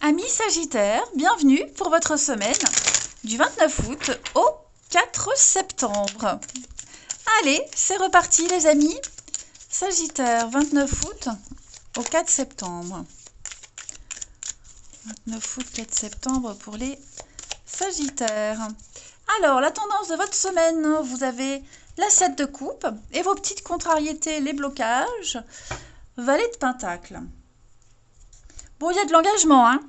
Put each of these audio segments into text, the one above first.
Amis Sagittaires, bienvenue pour votre semaine du 29 août au 4 septembre. Allez, c'est reparti les amis. Sagittaire, 29 août au 4 septembre. 29 août, 4 septembre pour les Sagittaires. Alors, la tendance de votre semaine, vous avez la 7 de coupe et vos petites contrariétés, les blocages. Valet de Pentacle. Bon, il y a de l'engagement, hein.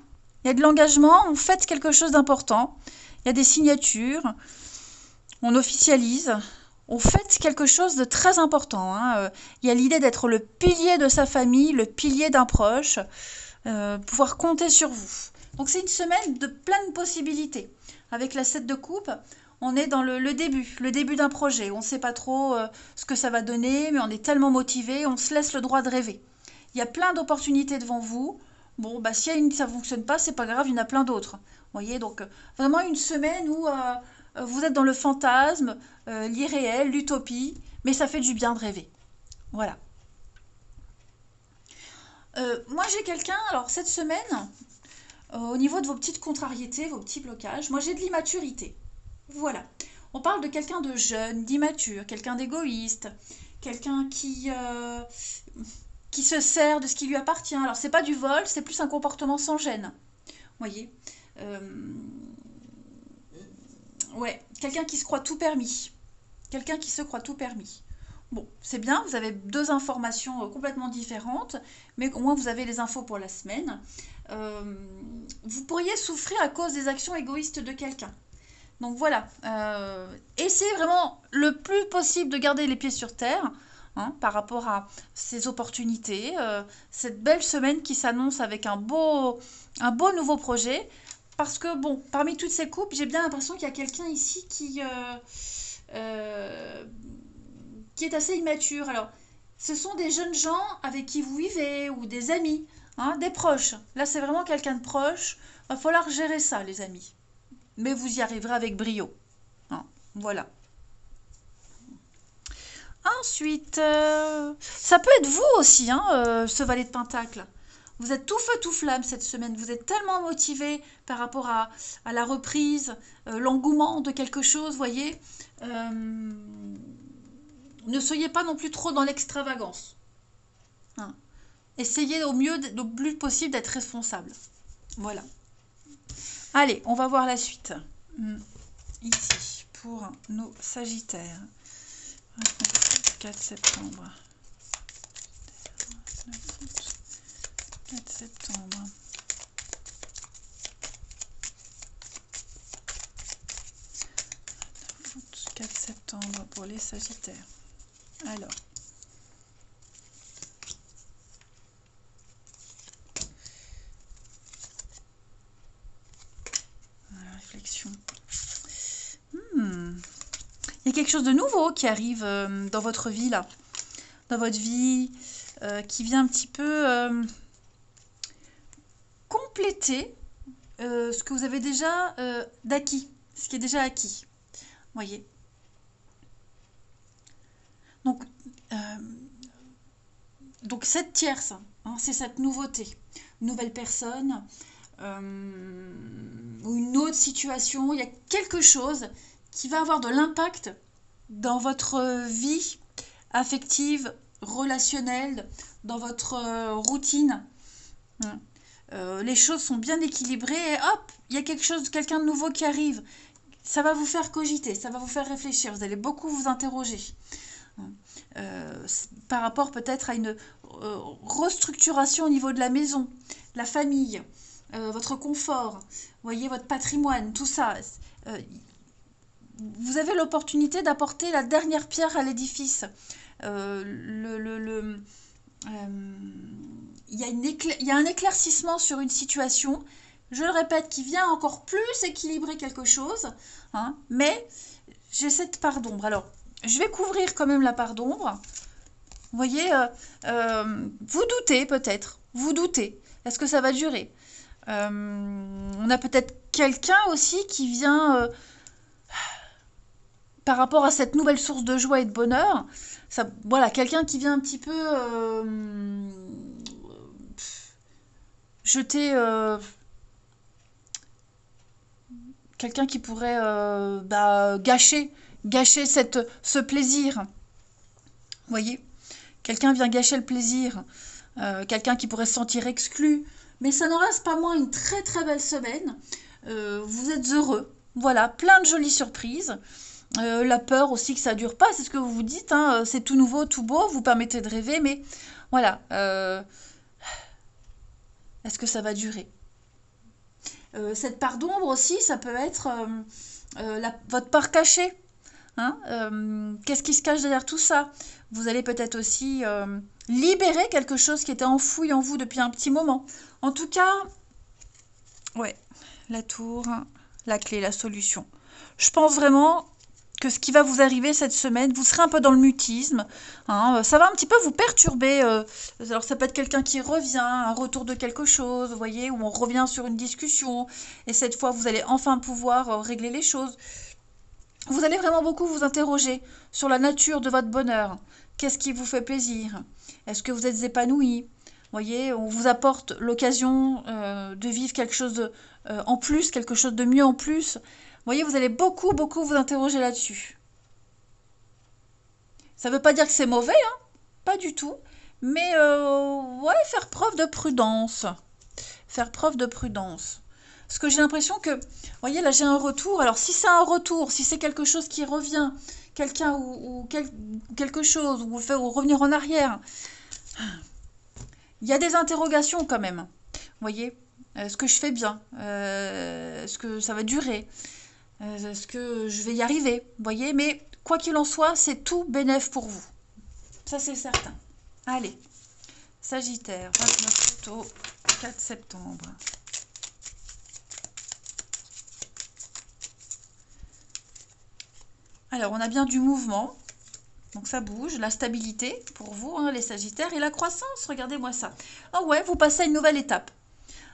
Il y a de l'engagement, on fait quelque chose d'important. Il y a des signatures, on officialise, on fait quelque chose de très important, hein. Il y a l'idée d'être le pilier de sa famille, le pilier d'un proche, pouvoir compter sur vous. Donc c'est une semaine de plein de possibilités. Avec la 7 de coupe, on est dans le début d'un projet. On ne sait pas trop ce que ça va donner, mais on est tellement motivé, on se laisse le droit de rêver. Il y a plein d'opportunités devant vous. Bon, bah, si ça ne fonctionne pas, c'est pas grave, il y en a plein d'autres. Vous voyez, donc vraiment une semaine où vous êtes dans le fantasme, l'irréel, l'utopie, mais ça fait du bien de rêver. Voilà. Moi, j'ai quelqu'un, alors cette semaine, au niveau de vos petites contrariétés, vos petits blocages, moi j'ai de l'immaturité. Voilà. On parle de quelqu'un de jeune, d'immature, quelqu'un d'égoïste, quelqu'un qui se sert de ce qui lui appartient. Alors, c'est pas du vol, c'est plus un comportement sans gêne. Voyez, ouais, quelqu'un qui se croit tout permis. Quelqu'un qui se croit tout permis. Bon, c'est bien, vous avez deux informations complètement différentes, mais au moins vous avez les infos pour la semaine. Vous pourriez souffrir à cause des actions égoïstes de quelqu'un. Donc voilà, essayez vraiment le plus possible de garder les pieds sur terre, hein, par rapport à ces opportunités, cette belle semaine qui s'annonce avec un beau nouveau projet. Parce que bon, parmi toutes ces coupes, j'ai bien l'impression qu'il y a quelqu'un ici qui est assez immature. Alors, ce sont des jeunes gens avec qui vous vivez, ou des amis, hein, des proches. Là, c'est vraiment quelqu'un de proche. Il va falloir gérer ça, les amis. Mais vous y arriverez avec brio. Hein, voilà. Ensuite, ça peut être vous aussi, hein, ce valet de Pentacle. Vous êtes tout feu, tout flamme cette semaine. Vous êtes tellement motivé par rapport à la reprise, l'engouement de quelque chose, voyez. Ne soyez pas non plus trop dans l'extravagance. Hein. Essayez au mieux, le plus possible, d'être responsable. Voilà. Allez, on va voir la suite. Ici, pour nos Sagittaires. 4 septembre. 4 septembre. 4 septembre pour les Sagittaires. Alors. La réflexion. Il y a quelque chose de nouveau qui arrive dans votre vie, là. Dans votre vie, qui vient un petit peu compléter ce que vous avez déjà d'acquis. Ce qui est déjà acquis. Voyez. Donc cette tierce, hein, c'est cette nouveauté. Une nouvelle personne, ou une autre situation. Il y a quelque chose qui va avoir de l'impact dans votre vie affective, relationnelle, dans votre routine. Les choses sont bien équilibrées et hop, il y a quelqu'un de nouveau qui arrive. Ça va vous faire cogiter, ça va vous faire réfléchir, vous allez beaucoup vous interroger. Par rapport peut-être à une restructuration au niveau de la maison, de la famille, votre confort, voyez, votre patrimoine, tout ça. Vous avez l'opportunité d'apporter la dernière pierre à l'édifice. Il y a un éclaircissement sur une situation, je le répète, qui vient encore plus équilibrer quelque chose, hein, mais j'ai cette part d'ombre. Alors, je vais couvrir quand même la part d'ombre. Vous voyez, vous doutez peut-être, vous doutez. Est-ce que ça va durer? On a peut-être quelqu'un aussi qui vient, par rapport à cette nouvelle source de joie et de bonheur, voilà, quelqu'un qui vient un petit peu jeter quelqu'un qui pourrait gâcher ce plaisir. Vous voyez? Quelqu'un vient gâcher le plaisir. Quelqu'un qui pourrait se sentir exclu. Mais ça n'en reste pas moins une très très belle semaine. Vous êtes heureux. Voilà, plein de jolies surprises. La peur aussi que ça dure pas, c'est ce que vous vous dites. Hein, c'est tout nouveau, tout beau, vous permettez de rêver, mais voilà. Est-ce que ça va durer? Cette part d'ombre aussi, ça peut être votre part cachée. Hein, qu'est-ce qui se cache derrière tout ça? Vous allez peut-être aussi libérer quelque chose qui était enfoui en vous depuis un petit moment. En tout cas, ouais, la tour, la clé, la solution. Je pense vraiment que ce qui va vous arriver cette semaine, vous serez un peu dans le mutisme. Hein, ça va un petit peu vous perturber. Alors ça peut être quelqu'un qui revient, un retour de quelque chose, vous voyez, où on revient sur une discussion. Et cette fois, vous allez enfin pouvoir régler les choses. Vous allez vraiment beaucoup vous interroger sur la nature de votre bonheur. Qu'est-ce qui vous fait plaisir? Est-ce que vous êtes épanoui? Vous voyez, on vous apporte l'occasion de vivre quelque chose en plus, quelque chose de mieux en plus. Vous voyez, vous allez beaucoup, beaucoup vous interroger là-dessus. Ça ne veut pas dire que c'est mauvais, hein, pas du tout. Mais ouais, faire preuve de prudence. Faire preuve de prudence. Parce que j'ai l'impression que, vous voyez, là j'ai un retour. Alors si c'est un retour, si c'est quelque chose qui revient, quelqu'un ou quelque chose, ou revenir en arrière, il y a des interrogations quand même. Vous voyez, est-ce que je fais bien? Est-ce que ça va durer? Est-ce que je vais y arriver? Vous voyez, mais quoi qu'il en soit, c'est tout bénef pour vous. Ça, c'est certain. Allez, Sagittaire, 29 août au 4 septembre. Alors, on a bien du mouvement. Donc, ça bouge. La stabilité pour vous, hein, les Sagittaires. Et la croissance, regardez-moi ça. Ah ouais, vous passez à une nouvelle étape.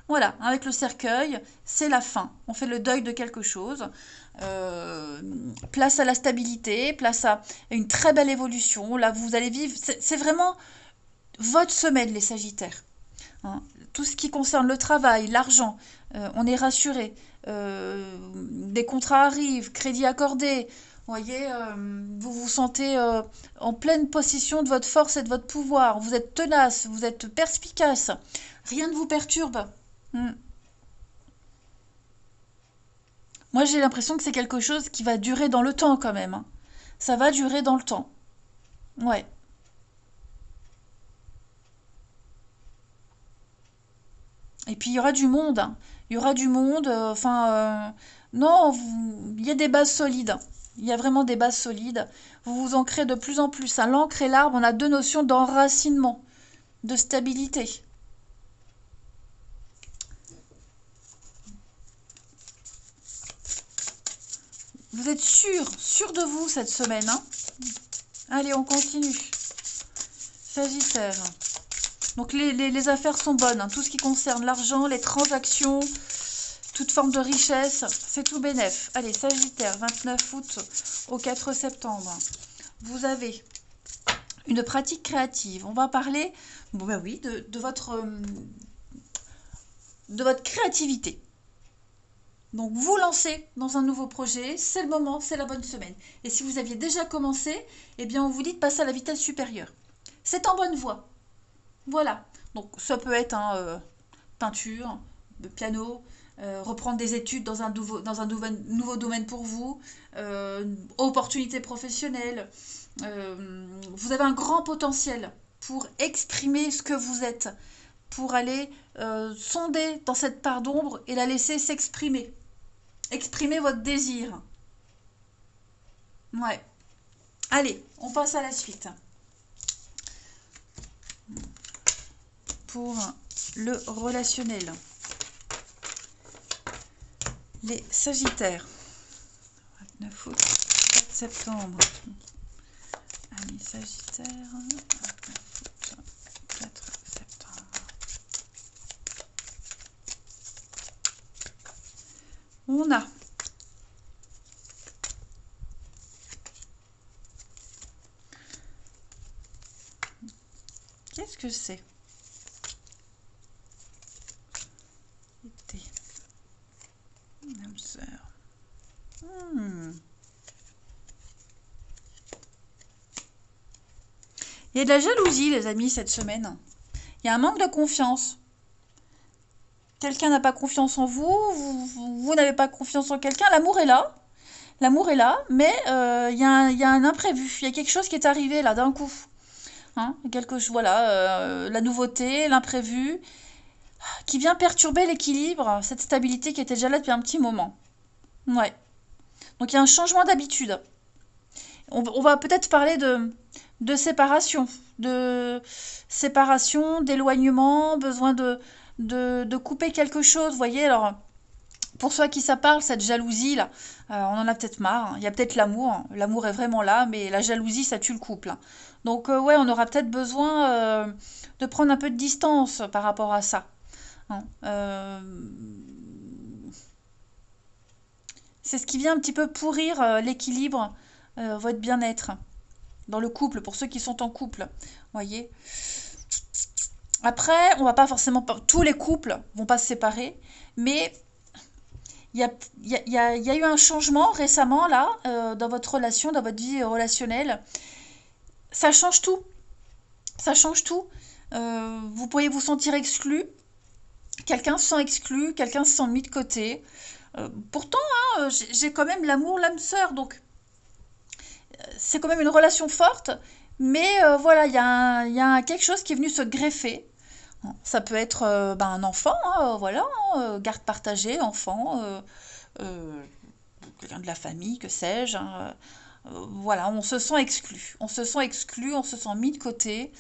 Voilà, avec le cercueil, c'est la fin. On fait le deuil de quelque chose. Place à la stabilité, place à une très belle évolution. Là, vous allez vivre... C'est vraiment votre semaine, les Sagittaires. Hein. Tout ce qui concerne le travail, l'argent, on est rassuré. Des contrats arrivent, crédits accordés. Vous voyez, vous vous sentez en pleine possession de votre force et de votre pouvoir. Vous êtes tenace, vous êtes perspicace. Rien ne vous perturbe. Moi, j'ai l'impression que c'est quelque chose qui va durer dans le temps quand même. Hein. Ça va durer dans le temps. Ouais. Et puis, il y aura du monde. Hein. Il y aura du monde. Non, il y a des bases solides. Il y a vraiment des bases solides. Vous vous ancrez de plus en plus. Hein. L'encre et l'arbre, on a deux notions d'enracinement, de stabilité. Vous êtes sûr de vous cette semaine. Hein. Allez, on continue. Sagittaire. Donc les affaires sont bonnes. Hein. Tout ce qui concerne l'argent, les transactions, toute forme de richesse, c'est tout bénef. Allez, Sagittaire, 29 août au 4 septembre. Vous avez une pratique créative. On va parler, bon ben oui, de votre créativité. Donc, vous lancez dans un nouveau projet, c'est le moment, c'est la bonne semaine. Et si vous aviez déjà commencé, eh bien, on vous dit de passer à la vitesse supérieure. C'est en bonne voie. Voilà. Donc, ça peut être peinture, piano, reprendre des études dans un nouveau domaine pour vous, opportunités professionnelles. Vous avez un grand potentiel pour exprimer ce que vous êtes, pour aller sonder dans cette part d'ombre et la laisser s'exprimer. Exprimer votre désir. Ouais. Allez, on passe à la suite. Pour le relationnel. Les Sagittaires. 29 août, 4 septembre. Amis Sagittaires. 29 août, 4 septembre. On a qu'est-ce que c'est? Été. Âme sœur. Hmm. Il y a de la jalousie, les amis, cette semaine. Il y a un manque de confiance. Quelqu'un n'a pas confiance en vous, vous n'avez pas confiance en quelqu'un. L'amour est là. L'amour est là, mais il y a un imprévu. Il y a quelque chose qui est arrivé là d'un coup. Hein, voilà, la nouveauté, l'imprévu, qui vient perturber l'équilibre, cette stabilité qui était déjà là depuis un petit moment. Ouais. Donc il y a un changement d'habitude. On va peut-être parler de séparation, d'éloignement, besoin de couper quelque chose. Vous voyez, alors, pour ceux à qui ça parle, cette jalousie, là, on en a peut-être marre. Hein. Il y a peut-être l'amour. Hein. L'amour est vraiment là, mais la jalousie, ça tue le couple. Hein. Donc, ouais, on aura peut-être besoin de prendre un peu de distance par rapport à ça. Hein. C'est ce qui vient un petit peu pourrir l'équilibre, votre bien-être dans le couple, pour ceux qui sont en couple. Voyez. Après, on va pas forcément... Tous les couples vont pas se séparer, mais il y a eu un changement récemment, là, dans votre relation, dans votre vie relationnelle. Ça change tout. Ça change tout. Vous pourriez vous sentir exclu. Quelqu'un se sent exclu, quelqu'un se sent mis de côté. Pourtant, hein, j'ai quand même l'amour, l'âme sœur, donc c'est quand même une relation forte, mais voilà, il y a quelque chose qui est venu se greffer. Ça peut être un enfant, hein, voilà, hein, garde partagée, enfant, euh, quelqu'un de la famille, que sais-je. Hein, voilà, on se sent exclu. On se sent exclu, on se sent mis de côté.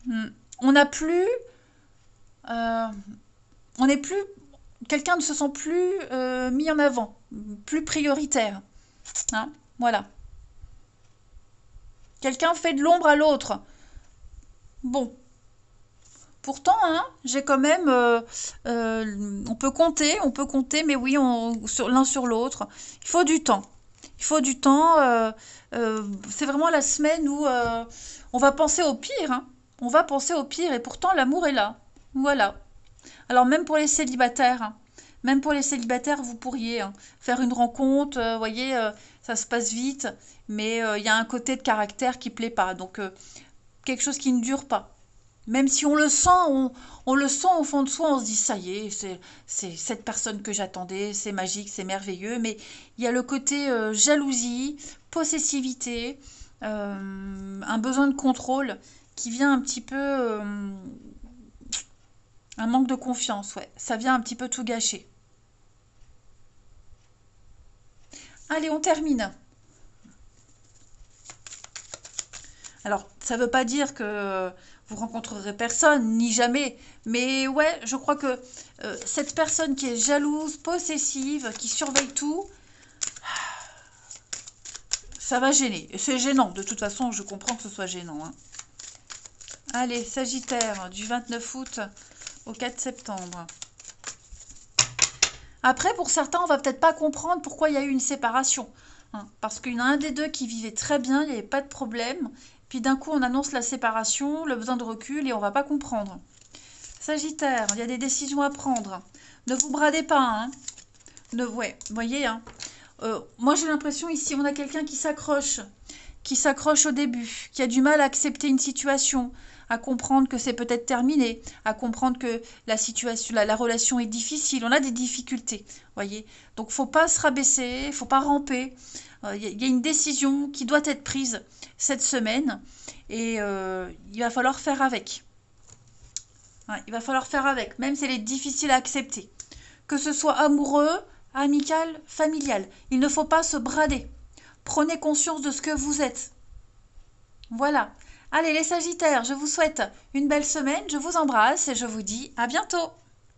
Hmm. On n'a plus... euh, on n'est plus... Quelqu'un ne se sent plus mis en avant, plus prioritaire. Hein, voilà. Quelqu'un fait de l'ombre à l'autre. Bon, pourtant, hein, j'ai quand même, on peut compter, mais oui, sur l'un sur l'autre. Il faut du temps. Il faut du temps. C'est vraiment la semaine où on va penser au pire. Hein. On va penser au pire, et pourtant l'amour est là. Voilà. Alors même pour les célibataires, hein, même pour les célibataires, vous pourriez hein, faire une rencontre. Voyez, ça se passe vite, mais il y a un côté de caractère qui plaît pas. Donc quelque chose qui ne dure pas. Même si on le sent, on le sent au fond de soi, on se dit ça y est, c'est cette personne que j'attendais, c'est magique, c'est merveilleux. Mais il y a le côté jalousie, possessivité, un besoin de contrôle qui vient un petit peu, un manque de confiance, ouais. Ça vient un petit peu tout gâcher. Allez, on termine. Alors, ça ne veut pas dire que vous rencontrerez personne, ni jamais. Mais ouais, je crois que cette personne qui est jalouse, possessive, qui surveille tout, ça va gêner. C'est gênant. De toute façon, je comprends que ce soit gênant. Hein. Allez, Sagittaire, du 29 août au 4 septembre. Après, pour certains, on va peut-être pas comprendre pourquoi il y a eu une séparation. Hein, parce qu'il y en a un des deux qui vivait très bien, il n'y avait pas de problème. Puis d'un coup, on annonce la séparation, le besoin de recul, et on va pas comprendre. Sagittaire, il y a des décisions à prendre. Ne vous bradez pas. Hein. Ouais, vous voyez, hein. Moi j'ai l'impression ici, on a quelqu'un qui s'accroche au début, qui a du mal à accepter une situation, à comprendre que c'est peut-être terminé, à comprendre que la situation, la relation est difficile. On a des difficultés, voyez. Donc faut pas se rabaisser, faut pas ramper. Y a une décision qui doit être prise cette semaine et il va falloir faire avec. Ouais, il va falloir faire avec, même si elle est difficile à accepter. Que ce soit amoureux, amical, familial. Il ne faut pas se brader. Prenez conscience de ce que vous êtes. Voilà. Allez les Sagittaires, je vous souhaite une belle semaine, je vous embrasse et je vous dis à bientôt.